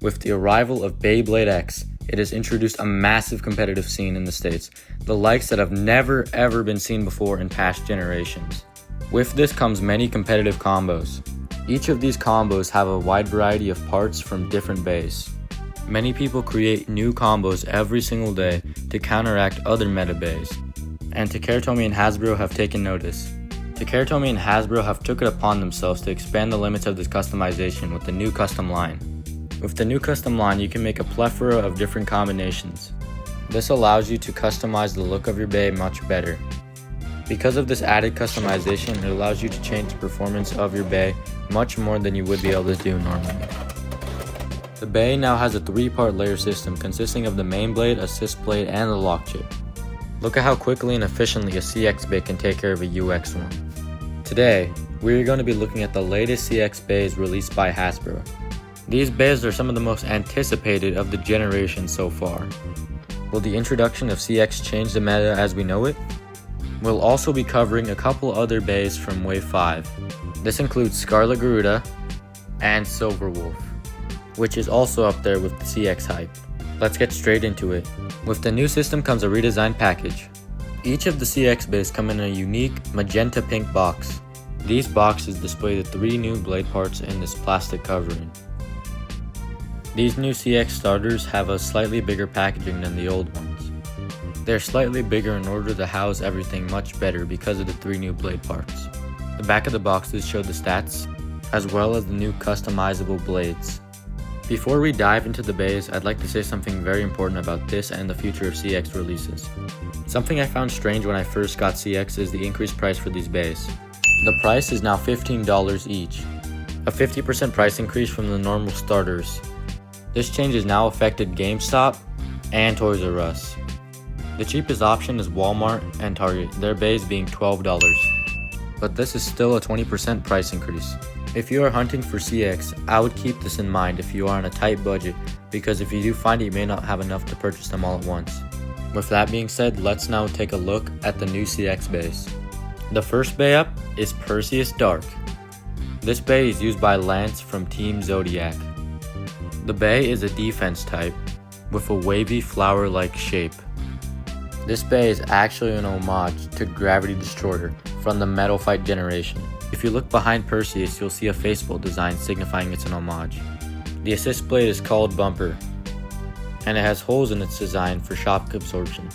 With the arrival of Beyblade X, it has introduced a massive competitive scene in the States, the likes that have never ever been seen before in past generations. With this comes many competitive combos. Each of these combos have a wide variety of parts from different bays. Many people create new combos every single day to counteract other meta bays, and Takara Tomy and Hasbro have taken notice. Takara Tomy and Hasbro have took it upon themselves to expand the limits of this customization with the new custom line. With the new custom line, you can make a plethora of different combinations. This allows you to customize the look of your bay much better. Because of this added customization, it allows you to change the performance of your bay much more than you would be able to do normally. The bay now has a 3-part layer system consisting of the main blade, assist blade, and the lock chip. Look at how quickly and efficiently a CX bay can take care of a UX one. Today, we are going to be looking at the latest CX bays released by Hasbro. These bays are some of the most anticipated of the generation so far. Will the introduction of CX change the meta as we know it? We'll also be covering a couple other bays from Wave 5. This includes Scarlet Garuda and Silver Wolf, which is also up there with the CX hype. Let's get straight into it. With the new system comes a redesigned package. Each of the CX bays come in a unique magenta pink box. These boxes display the 3 new blade parts in this plastic covering. These new CX starters have a slightly bigger packaging than the old ones. They're slightly bigger in order to house everything much better because of the 3 new blade parts. The back of the boxes show the stats, as well as the new customizable blades. Before we dive into the bays, I'd like to say something very important about this and the future of CX releases. Something I found strange when I first got CX is the increased price for these bays. The price is now $15 each, a 50% price increase from the normal starters. This change has now affected GameStop and Toys R Us. The cheapest option is Walmart and Target, their bays being $12. But this is still a 20% price increase. If you are hunting for CX, I would keep this in mind if you are on a tight budget, because if you do find it, you may not have enough to purchase them all at once. With that being said, let's now take a look at the new CX bays. The first bay up is Perseus Dark. This bay is used by Lance from Team Zodiac. The bay is a defense type with a wavy flower-like shape. This bay is actually an homage to Gravity Destroyer from the Metal Fight generation. If you look behind Perseus, you'll see a facebolt design signifying it's an homage. The assist blade is called Bumper, and it has holes in its design for shock absorption.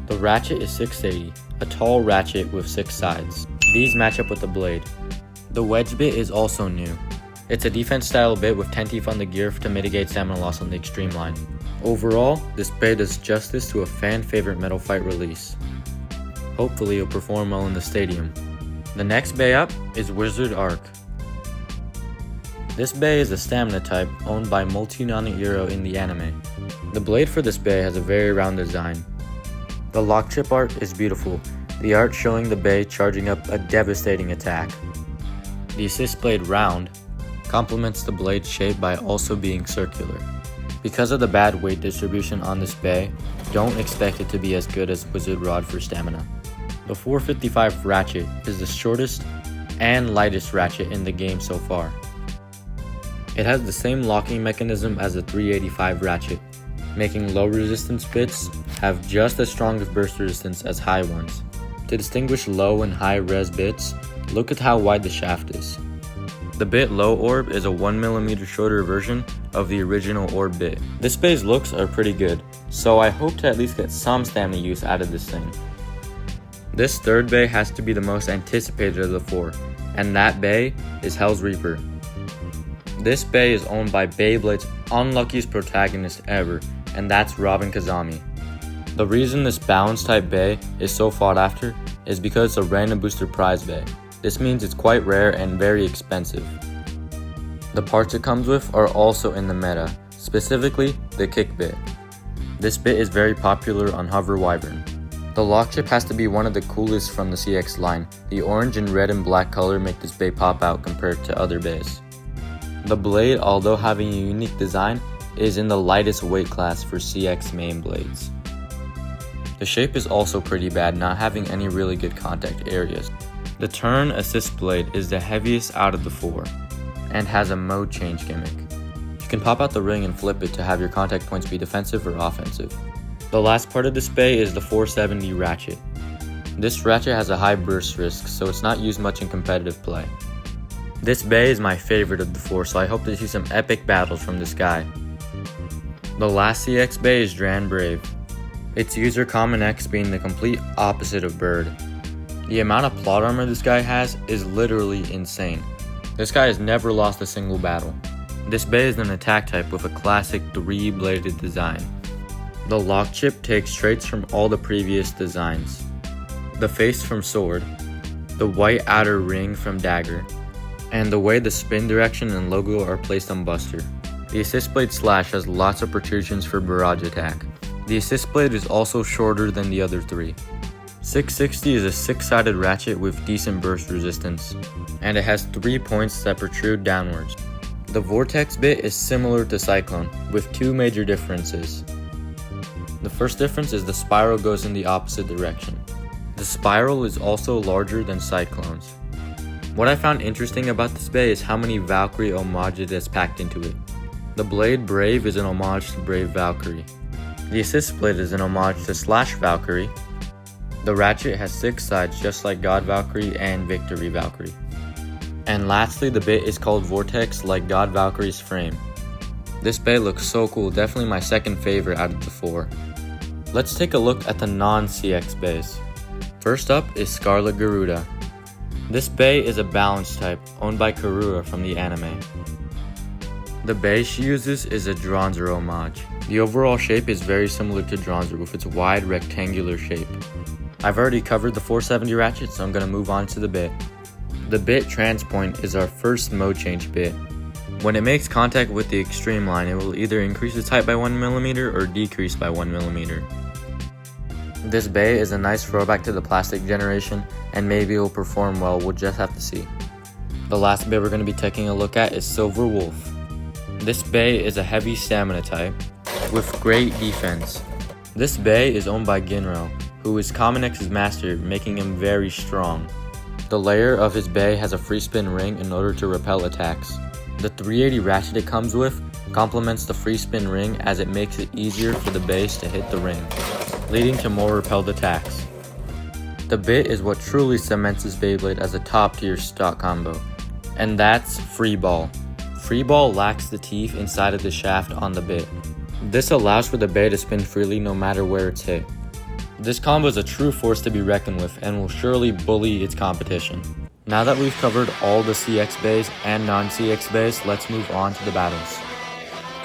The ratchet is 680, a tall ratchet with 6 sides. These match up with the blade. The wedge bit is also new. It's a defense style bit with 10 teeth on the gear to mitigate stamina loss on the extreme line. Overall, this bay does justice to a fan favorite Metal Fight release. Hopefully it'll perform well in the stadium. The next bay up is Wizard Arc. This bay is a stamina type owned by Multi-Nani Euro in the anime. The blade for this bay has a very round design. The lock chip art is beautiful, the art showing the bay charging up a devastating attack. The assist blade round complements the blade shape by also being circular. Because of the bad weight distribution on this bay, don't expect it to be as good as Wizard Rod for stamina. The 455 ratchet is the shortest and lightest ratchet in the game so far. It has the same locking mechanism as the 385 ratchet, making low resistance bits have just as strong of burst resistance as high ones. To distinguish low and high res bits, look at how wide the shaft is. The bit low orb is a 1mm shorter version of the original orb bit. This bay's looks are pretty good, so I hope to at least get some stamina use out of this thing. This third bay has to be the most anticipated of the 4, and that bay is Hell's Reaper. This bay is owned by Beyblade's unluckiest protagonist ever, and that's Robin Kazami. The reason this balance type bay is so sought after is because it's a random booster prize bay. This means it's quite rare and very expensive. The parts it comes with are also in the meta, specifically the kick bit. This bit is very popular on Hover Wyvern. The lock chip has to be one of the coolest from the CX line. The orange and red and black color make this bay pop out compared to other bays. The blade, although having a unique design, is in the lightest weight class for CX main blades. The shape is also pretty bad, not having any really good contact areas. The turn assist blade is the heaviest out of the 4 and has a mode change gimmick. You can pop out the ring and flip it to have your contact points be defensive or offensive. The last part of this bay is the 470 ratchet. This ratchet has a high burst risk, so it's not used much in competitive play. This bay is my favorite of the four, so I hope to see some epic battles from this guy. The last CX bay is Dran Brave. Its user Common X being the complete opposite of Bird. The amount of plot armor this guy has is literally insane. This guy has never lost a single battle. This bay is an attack type with a classic 3-bladed design. The lock chip takes traits from all the previous designs. The face from Sword, the white outer ring from Dagger, and the way the spin direction and logo are placed on Buster. The assist blade slash has lots of protrusions for barrage attack. The assist blade is also shorter than the other three. 660 is a 6-sided ratchet with decent burst resistance, and it has 3 points that protrude downwards. The Vortex bit is similar to Cyclone, with 2 major differences. The first difference is the spiral goes in the opposite direction. The spiral is also larger than Cyclone's. What I found interesting about this bay is how many Valkyrie homages that's packed into it. The blade Brave is an homage to Brave Valkyrie. The assist blade is an homage to Slash Valkyrie. The ratchet has 6 sides just like God Valkyrie and Victory Valkyrie. And lastly, the bit is called Vortex like God Valkyrie's frame. This bay looks so cool, definitely my second favorite out of the 4. Let's take a look at the non-CX bays. First up is Scarlet Garuda. This bay is a balance type, owned by Karura from the anime. The bay she uses is a Dranzer homage. The overall shape is very similar to Dranzer with its wide rectangular shape. I've already covered the 470 ratchet, so I'm going to move on to the bit. The bit Transpoint is our first mode change bit. When it makes contact with the extreme line, it will either increase its height by 1mm or decrease by 1mm. This bay is a nice throwback to the plastic generation, and maybe it will perform well, we'll just have to see. The last bay we're going to be taking a look at is Silver Wolf. This bay is a heavy stamina type, with great defense. This bay is owned by Ginro, who is Common X's master, making him very strong. The layer of his bay has a free spin ring in order to repel attacks. The 380 ratchet it comes with complements the free spin ring as it makes it easier for the bays to hit the ring, leading to more repelled attacks. The bit is what truly cements this Beyblade as a top tier stock combo, and that's Free Ball. Free Ball lacks the teeth inside of the shaft on the bit. This allows for the bay to spin freely no matter where it's hit. This combo is a true force to be reckoned with and will surely bully its competition. Now that we've covered all the CX bays and non-CX bays, let's move on to the battles.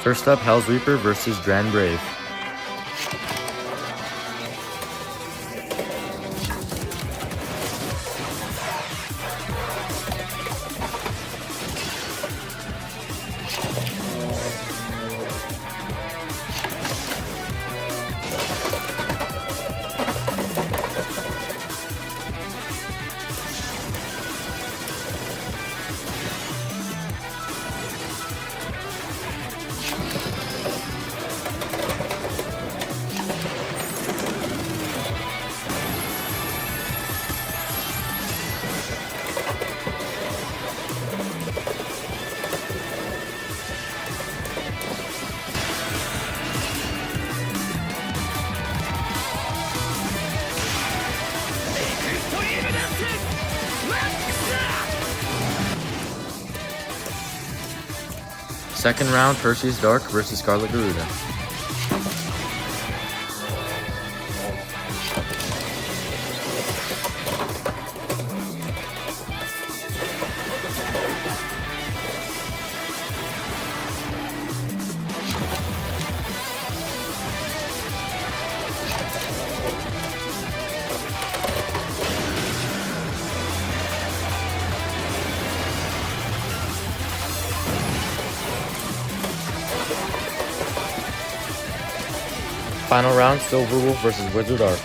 First up, Hell's Reaper versus Dran Brave. Second round, Perseus Dark versus Scarlet Garuda. Final round, Silver Wolf versus Wizard Arc.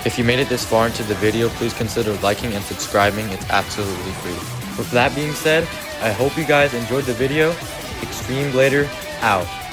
If you made it this far into the video, please consider liking and subscribing. It's absolutely free. With that being said, I hope you guys enjoyed the video. Extreme Blader out.